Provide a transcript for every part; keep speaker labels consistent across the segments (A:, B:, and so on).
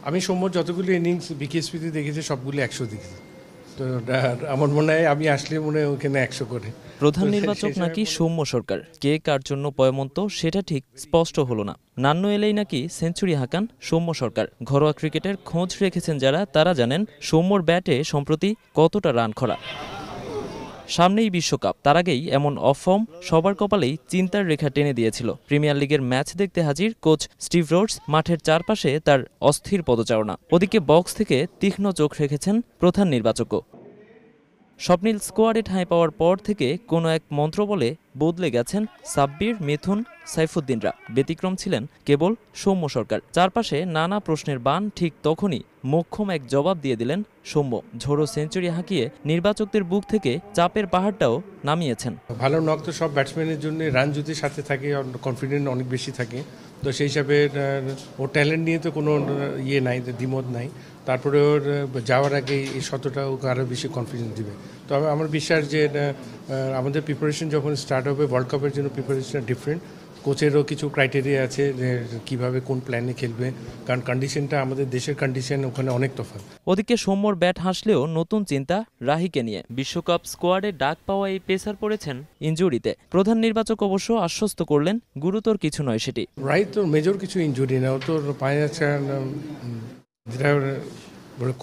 A: আমি সৌম্যর যতগুলো ইনিংস বিকেএসপিতে দেখেছি সবগুলো 100 দেখেছি। তো আমার মনে হয় আমি আসলে মনে হয় ওখানে 100 করে।
B: প্রধান নির্বাচক নাকি সৌম্য সরকার, কে কার জন্য পয়মন্ত সেটা ঠিক স্পষ্ট হলো না। নান্নু এলেই নাকি সেঞ্চুরি হাঁকান সৌম্য সরকার। ঘরোয়া ক্রিকেটের খোঁজ রেখেছেন যারা, তারা জানেন সৌম্যর ব্যাটে সম্প্রতি কতটা রান খরা। সামনেই বিশ্বকাপ, তার আগেই এমন অফ ফর্ম সবার কপালেই চিন্তার রেখা টেনে দিয়েছিল। প্রিমিয়ার লিগের ম্যাচ দেখতে হাজির কোচ স্টিভ রোডস, মাঠের চারপাশে তার অস্থির পদচারণা। ওদিকে বক্স থেকে তীক্ষ্ণ চোখ রেখেছেন প্রধান নির্বাচকও। স্বপ্নিল স্কোয়াডে ঠাঁই পাওয়ার পর থেকে কোনো এক মন্ত্র বলে বদলে গেছেন সাব্বির, মিথুন, সাইফুদ্দিনরা। ব্যতিক্রম ছিলেন কেবল সৌম্য সরকার। চারপাশে নানা প্রশ্নের বাণ, ঠিক তখনই মোক্ষম এক জবাব দিয়ে দিলেন সৌম্য। ঝোড়ো সেঞ্চুরি হাঁকিয়ে নির্বাচকদের বুক থেকে চাপের পাহাড়টাও নামিয়েছেন।
A: ভালো নক তো সব ব্যাটসম্যানের জন্য, রান যদি সাথে থাকে কনফিডেন্ট অনেক বেশি থাকে। তো সেই হিসাবে ওর ট্যালেন্ট নিয়ে তো কোনো ইয়ে নাই, দ্বিমত নাই। তারপরে ওর যাওয়ার আগে এই শতটা ওকে আরও বেশি কনফিডেন্স দিবে। তো আমার বিশ্বাস যে আমাদের প্রিপারেশন যখন স্টার্ট হবে, ওয়ার্ল্ড কাপের জন্য প্রিপারেশন ডিফারেন্ট। কোচেরও কিছু ক্রাইটেরিয়া আছে যে কীভাবে কোন প্ল্যানে খেলবে, কারণ কন্ডিশনটা আমাদের দেশের কন্ডিশন ওখানে অনেক তফাৎ।
B: ওদিকে সৌম্যর ব্যাট হাসলেও নতুন চিন্তা রাহিকে নিয়ে। বিশ্বকাপ স্কোয়াডে ডাক পাওয়া এই পেসার পড়েছেন ইনজুরিতে। প্রধান নির্বাচক অবশ্য আশ্বস্ত করলেন গুরুতর কিছু নয় সেটি।
A: রাইট তোর মেজর কিছু ইনজুরি না, ও তোর পায়ে আছে যেটা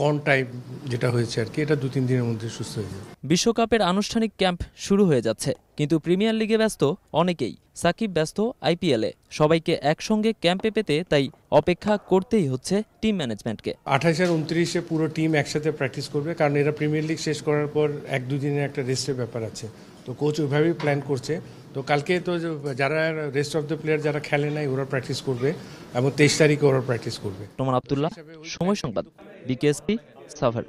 A: কন টাইপ যেটা হয়েছে আর কি, এটা 2-3 দিনের মধ্যে সুস্থ হয়ে যাবে।
B: বিশ্বকাপের আনুষ্ঠানিক ক্যাম্প শুরু হয়ে যাচ্ছে, কিন্তু প্রিমিয়ার লিগে ব্যস্ত অনেকেই। সাকিব ব্যস্ত আইপিএলে। সবাইকে একসঙ্গে ক্যাম্পে পেতে তাই অপেক্ষা করতেই হচ্ছে টিম ম্যানেজমেন্টকে।
A: 28 আর 29-এ পুরো টিম একসাথে প্র্যাকটিস করবে, কারণ এরা প্রিমিয়ার লিগ শেষ করার পর 1-2 দিনের একটা রেস্টের ব্যাপার আছে। তো কোচ ওইভাবেই প্ল্যান করছে। তো কালকে তো যারা রেস্ট অফ দ্য প্লেয়ার যারা খেলে নাই ওরা প্র্যাকটিস করবে, এবং 23 তারিখে ওরা প্র্যাকটিস করবে।
B: নোমান আব্দুল্লাহ, সময় সংবাদ, বিকেএসপি, সাভার।